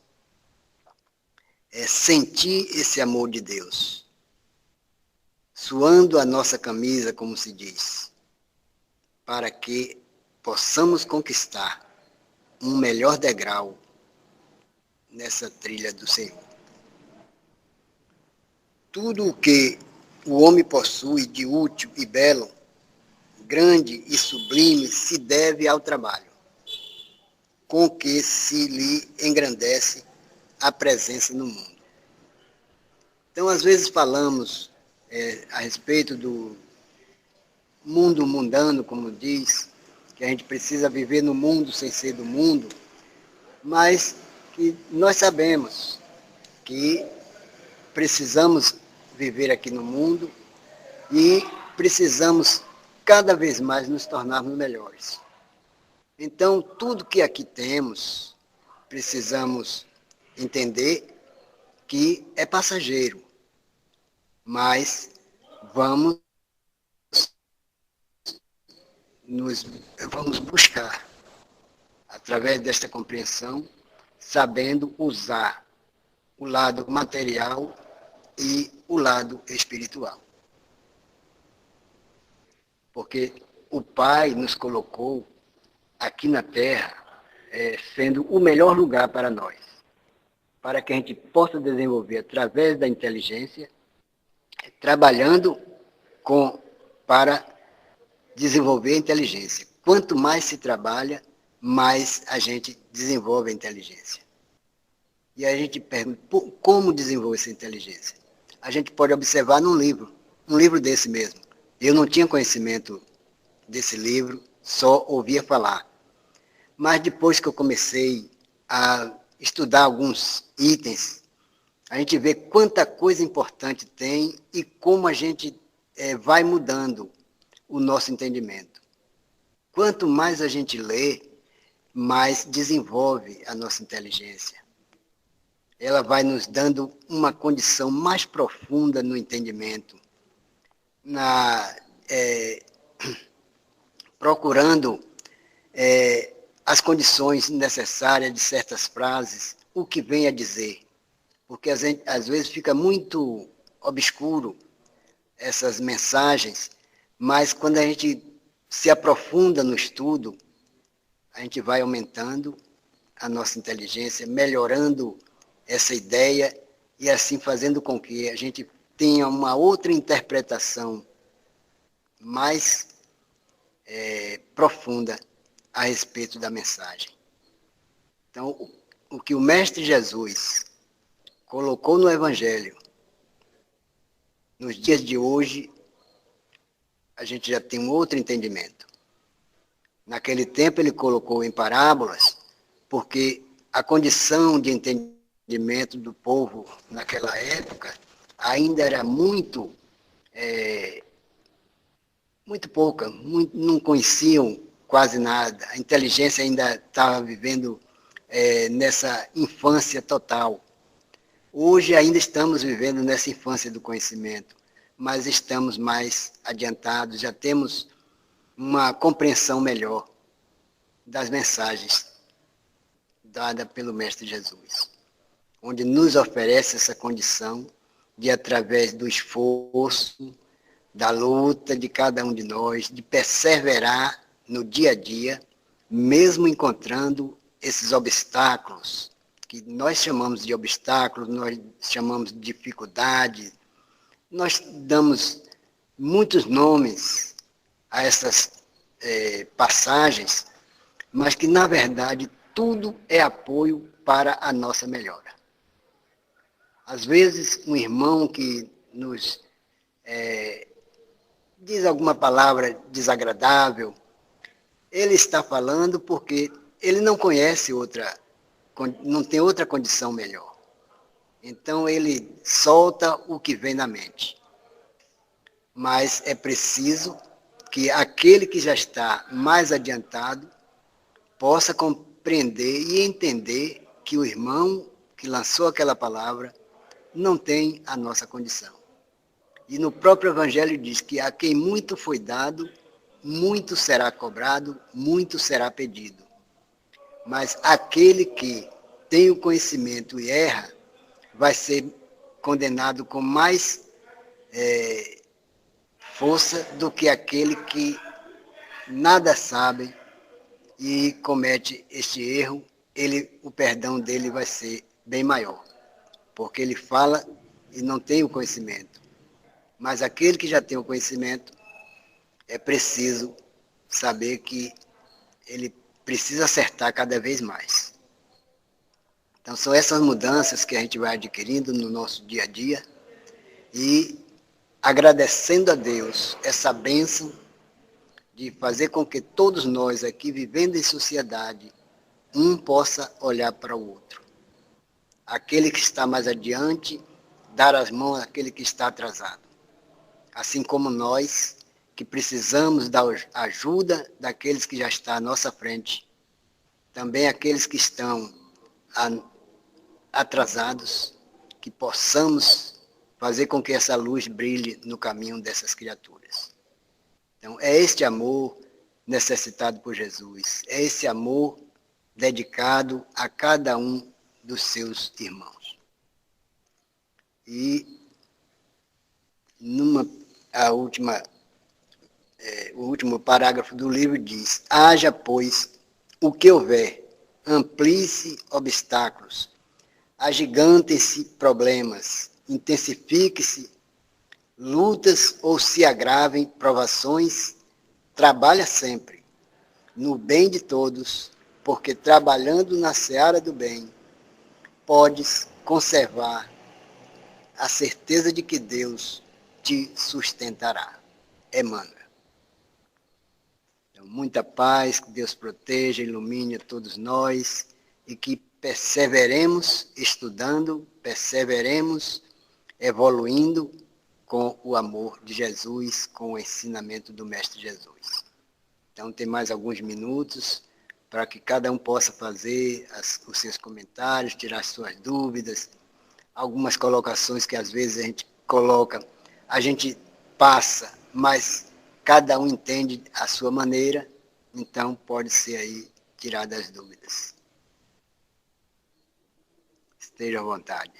sentir esse amor de Deus, suando a nossa camisa, como se diz, para que possamos conquistar um melhor degrau nessa trilha do Senhor. Tudo o que o homem possui de útil e belo, grande e sublime, se deve ao trabalho, com que se lhe engrandece a presença no mundo. Então, às vezes falamos a respeito do mundo mundano, como diz, que a gente precisa viver no mundo sem ser do mundo, mas que nós sabemos que precisamos viver aqui no mundo e precisamos cada vez mais nos tornarmos melhores. Então, tudo que aqui temos precisamos entender que é passageiro, mas vamos buscar, através desta compreensão, sabendo usar o lado material e o lado espiritual. Porque o Pai nos colocou aqui na Terra sendo o melhor lugar para nós, para que a gente possa desenvolver através da inteligência, trabalhando para desenvolver a inteligência. Quanto mais se trabalha, mais a gente desenvolve a inteligência. E a gente pergunta, como desenvolver essa inteligência? A gente pode observar num livro, um livro desse mesmo. Eu não tinha conhecimento desse livro, só ouvia falar. Mas depois que eu comecei a estudar alguns itens, a gente vê quanta coisa importante tem e como a gente vai mudando o nosso entendimento. Quanto mais a gente lê, mais desenvolve a nossa inteligência. Ela vai nos dando uma condição mais profunda no entendimento, procurando as condições necessárias de certas frases, o que vem a dizer. Porque às vezes fica muito obscuro essas mensagens, mas quando a gente se aprofunda no estudo, a gente vai aumentando a nossa inteligência, melhorando essa ideia e assim fazendo com que a gente tenha uma outra interpretação mais profunda a respeito da mensagem. Então, o que o Mestre Jesus colocou no Evangelho, nos dias de hoje, a gente já tem um outro entendimento. Naquele tempo ele colocou em parábolas, porque a condição de entendimento do povo naquela época ainda era muito pouca, não conheciam quase nada. A inteligência ainda estava vivendo nessa infância total. Hoje ainda estamos vivendo nessa infância do conhecimento, mas estamos mais adiantados, já temos uma compreensão melhor das mensagens dadas pelo Mestre Jesus, onde nos oferece essa condição de, através do esforço, da luta de cada um de nós, de perseverar no dia a dia, mesmo encontrando esses obstáculos, que nós chamamos de obstáculos, nós chamamos de dificuldade, nós damos muitos nomes a essas passagens, mas que, na verdade, tudo é apoio para a nossa melhora. Às vezes, um irmão que nos diz alguma palavra desagradável, ele está falando porque ele não conhece não tem outra condição melhor. Então, ele solta o que vem na mente. Mas é preciso que aquele que já está mais adiantado possa compreender e entender que o irmão que lançou aquela palavra não tem a nossa condição. E no próprio Evangelho diz que a quem muito foi dado, muito será cobrado, muito será pedido. Mas aquele que tem o conhecimento e erra, vai ser condenado com mais força do que aquele que nada sabe e comete este erro, o perdão dele vai ser bem maior, porque ele fala e não tem o conhecimento. Mas aquele que já tem o conhecimento, é preciso saber que ele precisa acertar cada vez mais. Então, são essas mudanças que a gente vai adquirindo no nosso dia a dia e agradecendo a Deus essa bênção de fazer com que todos nós aqui, vivendo em sociedade, um possa olhar para o outro. Aquele que está mais adiante, dar as mãos àquele que está atrasado. Assim como nós, que precisamos da ajuda daqueles que já estão à nossa frente, também aqueles que estão atrasados, que possamos fazer com que essa luz brilhe no caminho dessas criaturas. Então, é este amor necessitado por Jesus, é esse amor dedicado a cada um dos seus irmãos. E o último parágrafo do livro diz: haja, pois, o que houver, amplie-se obstáculos, agigantem-se problemas, intensifique-se lutas ou se agravem provações, trabalha sempre no bem de todos, porque trabalhando na seara do bem, podes conservar a certeza de que Deus te sustentará. Emmanuel. Então, muita paz, que Deus proteja, ilumine a todos nós e que perseveremos estudando, perseveremos evoluindo com o amor de Jesus, com o ensinamento do Mestre Jesus. Então, tem mais alguns minutos para que cada um possa fazer os seus comentários, tirar as suas dúvidas, algumas colocações que às vezes a gente coloca, a gente passa, mas cada um entende a sua maneira, então pode ser aí tirada as dúvidas. Esteja à vontade.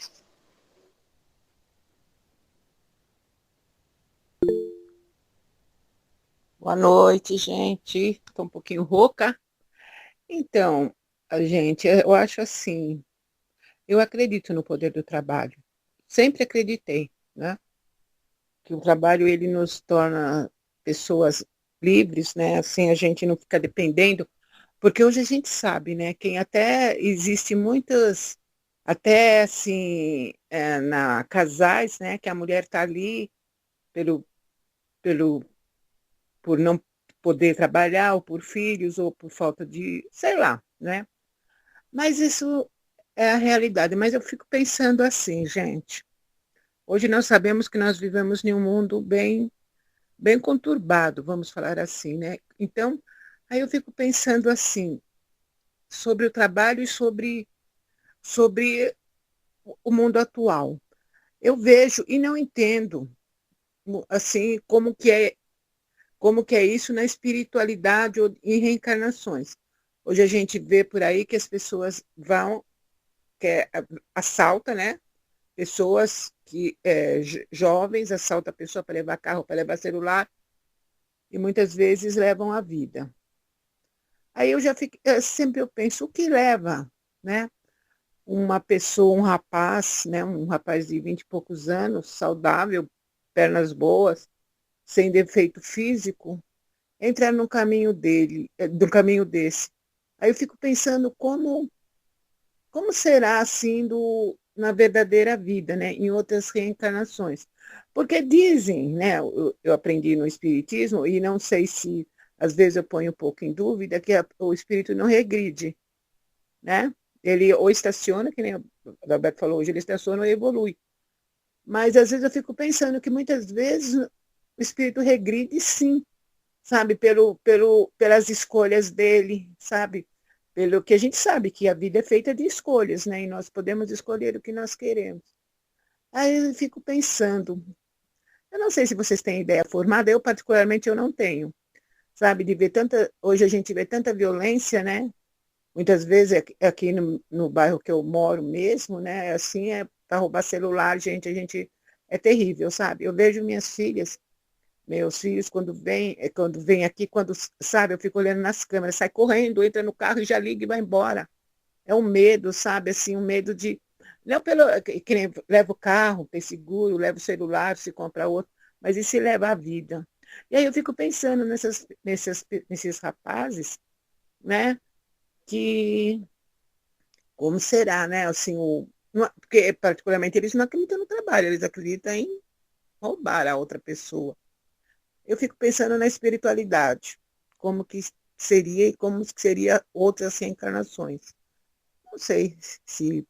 Boa noite, gente. Estou um pouquinho rouca. Então, gente, eu acho assim, eu acredito no poder do trabalho. Sempre acreditei, né? Que o trabalho, ele nos torna pessoas livres, né? Assim, a gente não fica dependendo, porque hoje a gente sabe, né? Quem até existe muitas, até assim, na casais, né? Que a mulher está ali pelo, pelo por não poder trabalhar, ou por filhos, ou por falta de, sei lá, né? Mas isso é a realidade. Mas eu fico pensando assim, gente. Hoje nós sabemos que nós vivemos em um mundo bem conturbado, vamos falar assim, né? Então, aí eu fico pensando assim, sobre o trabalho e sobre o mundo atual. Eu vejo e não entendo, assim, como que é isso na espiritualidade ou em reencarnações. Hoje a gente vê por aí que as pessoas vão, assalta, né? Pessoas que jovens assaltam a pessoa para levar carro, para levar celular, e muitas vezes levam a vida. Aí eu já fico, sempre eu penso, o que leva, né? Uma pessoa, um rapaz, né? Um rapaz de 20 e poucos anos, saudável, pernas boas, sem defeito físico, entrar no caminho no caminho desse. Aí eu fico pensando como será assim na verdadeira vida, né, em outras reencarnações. Porque dizem, né, eu aprendi no Espiritismo, e não sei se às vezes eu ponho um pouco em dúvida, que o espírito não regride, né? Ele ou estaciona, que nem o Alberto falou hoje, ele estaciona ou evolui. Mas às vezes eu fico pensando que muitas vezes o espírito regride sim, sabe, pelas escolhas dele, sabe? Pelo que a gente sabe que a vida é feita de escolhas, né? E nós podemos escolher o que nós queremos. Aí eu fico pensando, eu não sei se vocês têm ideia formada, eu particularmente eu não tenho, sabe, de ver hoje a gente vê tanta violência, né? Muitas vezes aqui no bairro que eu moro mesmo, né? Assim, para roubar celular, gente, é terrível, sabe? Eu vejo minhas filhas, meus filhos, quando vem aqui, sabe, eu fico olhando nas câmeras, sai correndo, entra no carro e já liga e vai embora. É um medo, sabe, assim, um medo de, não que nem leva o carro, tem seguro, leva o celular, se compra outro, mas e se leva a vida? E aí eu fico pensando nesses rapazes, né, que, como será, né, assim, porque particularmente eles não acreditam no trabalho, eles acreditam em roubar a outra pessoa. Eu fico pensando na espiritualidade, como que seria e como que seria outras reencarnações. Não sei se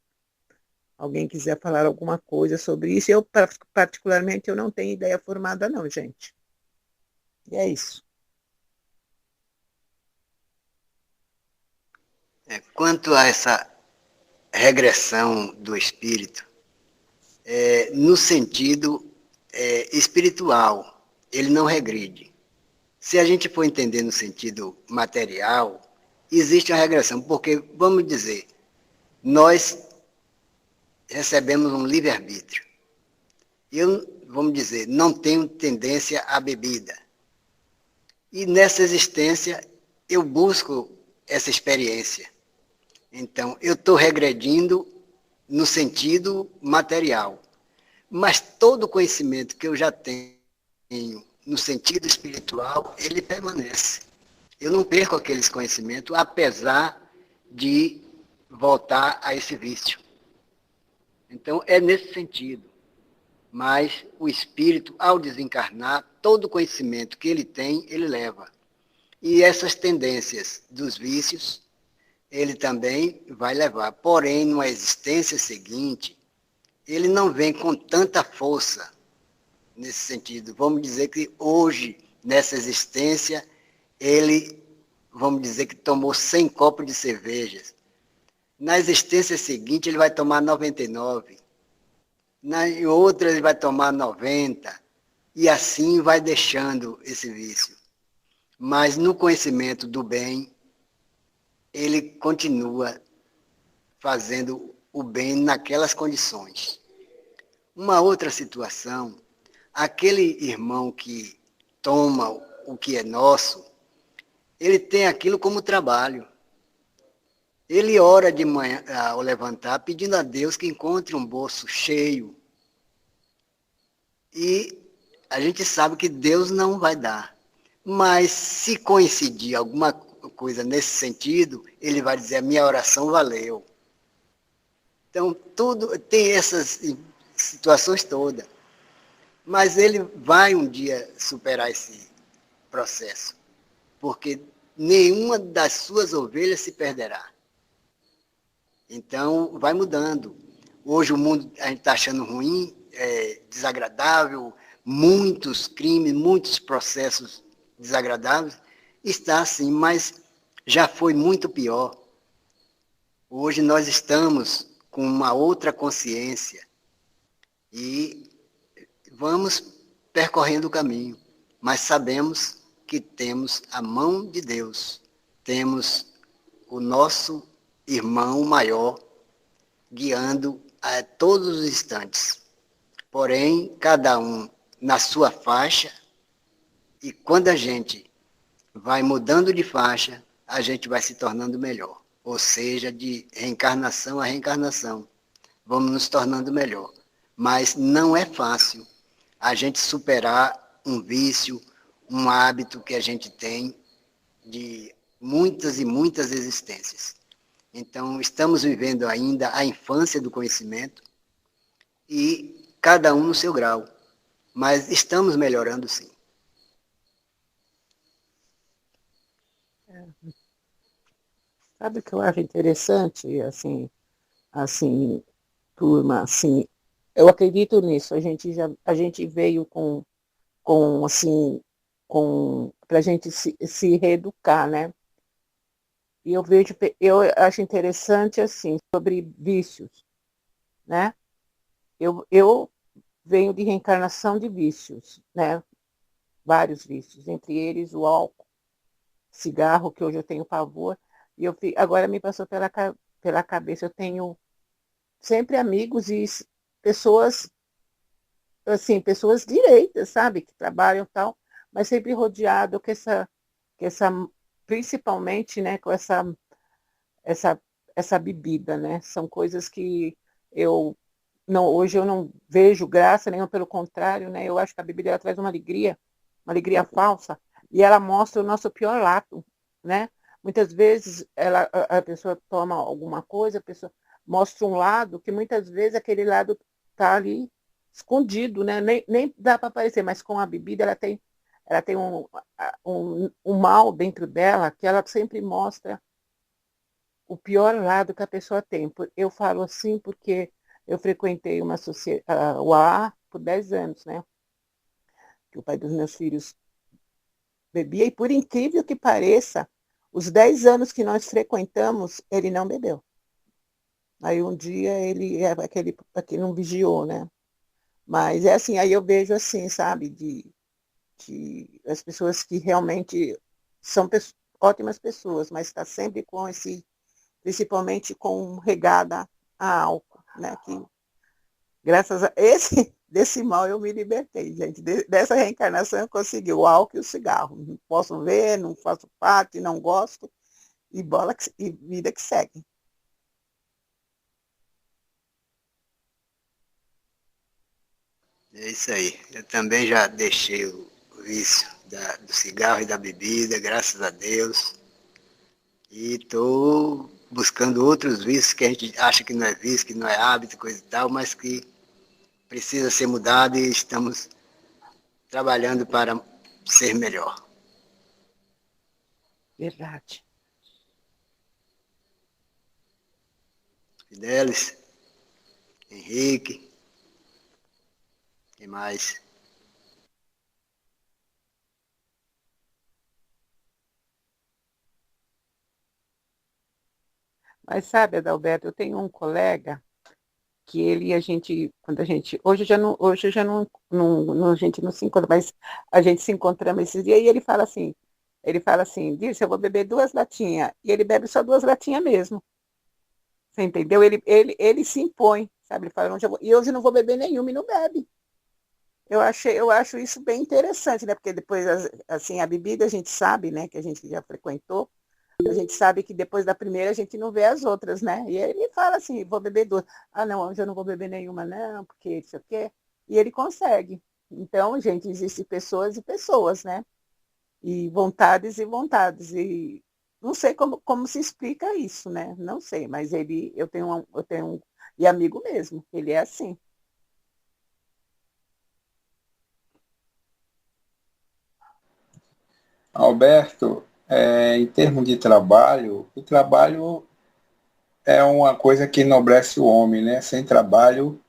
alguém quiser falar alguma coisa sobre isso. Eu, particularmente, eu não tenho ideia formada, não, gente. E é isso. Quanto a essa regressão do espírito no sentido espiritual. Ele não regride. Se a gente for entender no sentido material, existe uma regressão, porque, vamos dizer, nós recebemos um livre-arbítrio. Eu, vamos dizer, não tenho tendência à bebida. E nessa existência, eu busco essa experiência. Então, eu estou regredindo no sentido material. Mas todo o conhecimento que eu já tenho no sentido espiritual, ele permanece. Eu não perco aqueles conhecimentos, apesar de voltar a esse vício. Então, é nesse sentido. Mas o espírito, ao desencarnar, todo o conhecimento que ele tem, ele leva. E essas tendências dos vícios, ele também vai levar. Porém, numa existência seguinte, ele não vem com tanta força nesse sentido. Vamos dizer que hoje, nessa existência, ele, vamos dizer que tomou 100 copos de cervejas. Na existência seguinte, ele vai tomar 99. Em outra, ele vai tomar 90. E assim vai deixando esse vício. Mas no conhecimento do bem, ele continua fazendo o bem naquelas condições. Uma outra situação, aquele irmão que toma o que é nosso, ele tem aquilo como trabalho. Ele ora de manhã ao levantar, pedindo a Deus que encontre um bolso cheio. E a gente sabe que Deus não vai dar. Mas se coincidir alguma coisa nesse sentido, ele vai dizer, a minha oração valeu. Então, tudo tem essas situações todas. Mas ele vai um dia superar esse processo. Porque nenhuma das suas ovelhas se perderá. Então, vai mudando. Hoje o mundo a gente está achando ruim, desagradável, muitos crimes, muitos processos desagradáveis. Está assim, mas já foi muito pior. Hoje nós estamos com uma outra consciência e vamos percorrendo o caminho, mas sabemos que temos a mão de Deus, temos o nosso irmão maior guiando a todos os instantes. Porém, cada um na sua faixa, e quando a gente vai mudando de faixa, a gente vai se tornando melhor. Ou seja, de reencarnação a reencarnação, vamos nos tornando melhor. Mas não é fácil a gente superar um vício, um hábito que a gente tem de muitas e muitas existências. Então, estamos vivendo ainda a infância do conhecimento e cada um no seu grau, mas estamos melhorando sim. Sabe o que eu acho interessante, assim, turma, assim, eu acredito nisso, a gente veio para a gente se reeducar, né? E eu acho interessante, assim, sobre vícios, né? Eu venho de reencarnação de vícios, né? Vários vícios, entre eles o álcool, cigarro, que hoje eu tenho pavor, e agora me passou pela cabeça, eu tenho sempre amigos e pessoas, assim, pessoas direitas, sabe? Que trabalham e tal, mas sempre rodeado com essa principalmente, né, com essa bebida, né? São coisas que hoje eu não vejo graça nenhuma, pelo contrário, né? Eu acho que a bebida ela traz uma alegria falsa, e ela mostra o nosso pior lado, né? Muitas vezes a pessoa toma alguma coisa, a pessoa mostra um lado que muitas vezes aquele lado está ali escondido, né? Nem dá para aparecer, mas com a bebida ela tem um mal dentro dela que ela sempre mostra o pior lado que a pessoa tem. Eu falo assim porque eu frequentei o AA por 10 anos, né? Que o pai dos meus filhos bebia, e por incrível que pareça, os 10 anos que nós frequentamos, ele não bebeu. Aí um dia ele é aquele não vigiou, né? Mas é assim, aí eu vejo assim, sabe, de as pessoas que realmente são ótimas pessoas, mas está sempre com esse, principalmente com regada a álcool, né? Que graças a esse desse mal eu me libertei, gente. Dessa reencarnação eu consegui o álcool e o cigarro. Não posso ver, não faço parte, não gosto, e e vida que segue. É isso aí. Eu também já deixei o vício do cigarro e da bebida, graças a Deus. E estou buscando outros vícios que a gente acha que não é vício, que não é hábito, coisa e tal, mas que precisa ser mudado e estamos trabalhando para ser melhor. Verdade. Fidelis, Henrique, e mais. Mas sabe, Adalberto, eu tenho um colega que ele, a gente, quando a gente, hoje eu já a gente não se encontra, mas a gente se encontramos esses dias e ele fala assim, disse, eu vou beber 2 latinhas, e ele bebe só 2 latinhas mesmo, você entendeu? Ele se impõe, sabe? Ele fala, e hoje eu não vou beber nenhuma e não bebe. Eu acho isso bem interessante, né? Porque depois, assim, a bebida a gente sabe, né? Que a gente já frequentou, a gente sabe que depois da primeira a gente não vê as outras, né? E ele fala assim, vou beber 2. Ah, não, hoje eu não vou beber nenhuma, não, porque isso aqui. E ele consegue. Então, gente, existem pessoas e pessoas, né? E vontades e vontades. E não sei como se explica isso, né? Não sei, mas eu tenho e amigo mesmo, ele é assim. Alberto, em termos de trabalho, o trabalho é uma coisa que enobrece o homem, né? Sem trabalho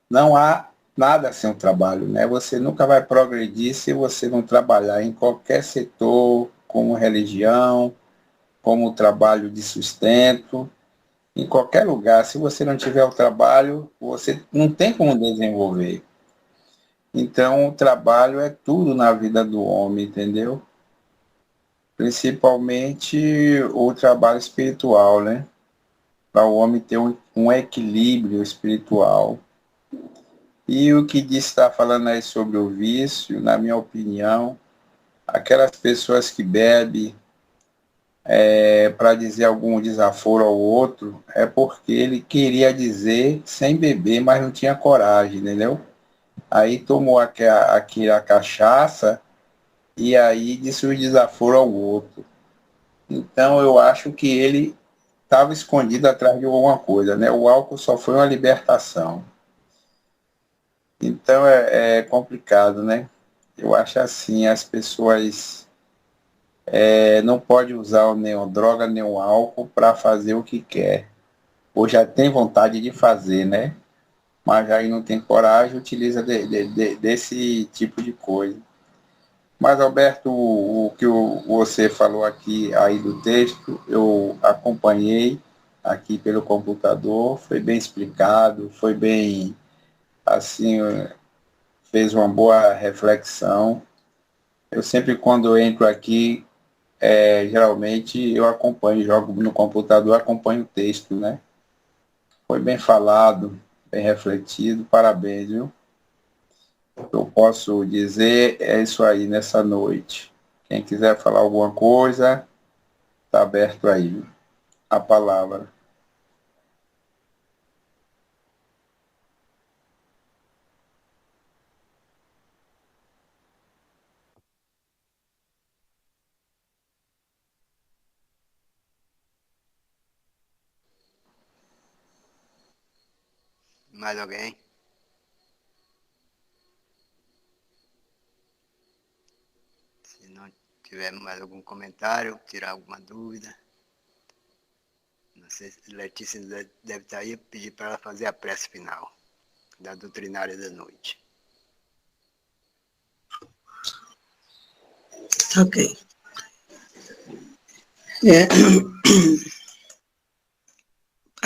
não há nada sem o trabalho, né? Você nunca vai progredir se você não trabalhar em qualquer setor, como religião, como trabalho de sustento, em qualquer lugar. Se você não tiver o trabalho, você não tem como desenvolver. Então, o trabalho é tudo na vida do homem, entendeu? Principalmente o trabalho espiritual, né? Para o homem ter um equilíbrio espiritual. E o que disse está falando aí sobre o vício, na minha opinião, aquelas pessoas que bebem para dizer algum desaforo ao outro, é porque ele queria dizer sem beber, mas não tinha coragem, entendeu? Aí tomou a cachaça e aí disse o desaforo ao outro. Então eu acho que ele estava escondido atrás de alguma coisa, né? O álcool só foi uma libertação. Então é complicado, né? Eu acho assim, as pessoas não podem usar nem a droga nem o álcool para fazer o que quer. Ou já tem vontade de fazer, né? Mas aí não tem coragem, utiliza desse tipo de coisa. Mas, Alberto, o que você falou aqui aí do texto, eu acompanhei aqui pelo computador, foi bem explicado, foi bem, assim, fez uma boa reflexão. Eu sempre, quando eu entro aqui, geralmente eu acompanho, jogo no computador, acompanho o texto, né? Foi bem falado, bem refletido, parabéns, viu? O que eu posso dizer é isso aí nessa noite. Quem quiser falar alguma coisa, está aberto aí a palavra. Mais alguém? Se não tiver mais algum comentário, tirar alguma dúvida. Não sei se Letícia deve estar aí, pedir para ela fazer a prece final da doutrinária da noite. Ok.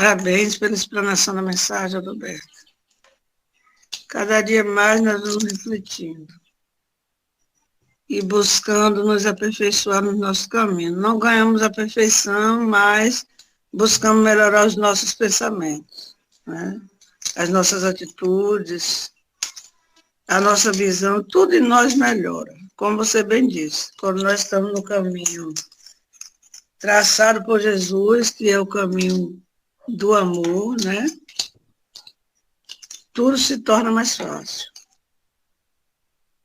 Parabéns pela explanação da mensagem, Adalberto. Cada dia mais nós vamos refletindo e buscando nos aperfeiçoar no nosso caminho. Não ganhamos a perfeição, mas buscamos melhorar os nossos pensamentos, né? As nossas atitudes, a nossa visão, tudo em nós melhora. Como você bem disse, quando nós estamos no caminho traçado por Jesus, que é o caminho do amor, né? Tudo se torna mais fácil.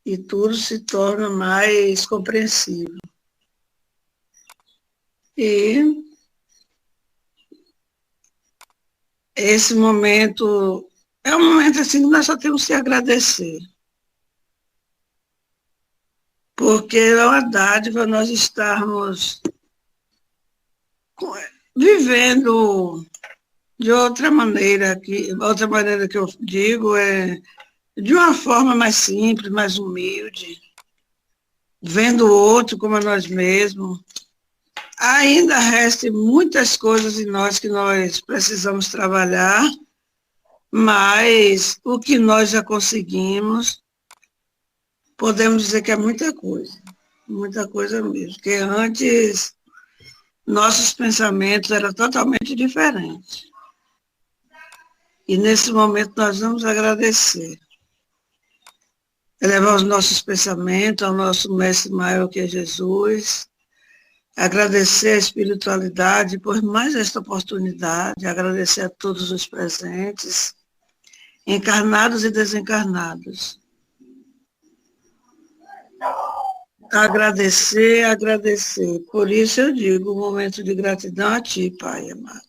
E tudo se torna mais compreensível. E esse momento é um momento assim que nós só temos que agradecer. Porque é uma dádiva nós estarmos vivendo de outra maneira que eu digo é de uma forma mais simples, mais humilde, vendo o outro como a nós mesmos. Ainda restam muitas coisas em nós que nós precisamos trabalhar, mas o que nós já conseguimos, podemos dizer que é muita coisa mesmo, porque antes nossos pensamentos eram totalmente diferentes. E nesse momento nós vamos agradecer. Elevar os nossos pensamentos ao nosso mestre maior que é Jesus, agradecer a espiritualidade por mais esta oportunidade, agradecer a todos os presentes, encarnados e desencarnados. Agradecer. Por isso eu digo, um momento de gratidão a Ti, Pai amado.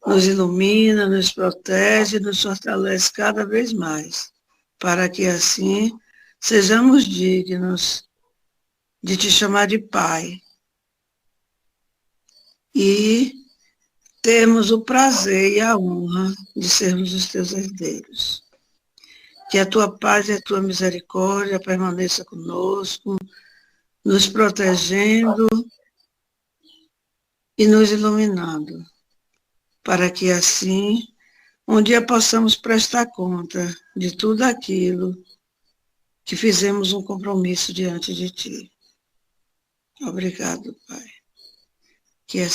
Nos ilumina, nos protege, nos fortalece cada vez mais, para que assim sejamos dignos de Te chamar de Pai e termos o prazer e a honra de sermos os Teus herdeiros. Que a Tua paz e a Tua misericórdia permaneça conosco, nos protegendo e nos iluminando, para que assim um dia possamos prestar conta de tudo aquilo que fizemos um compromisso diante de Ti. Obrigado, Pai. Que assim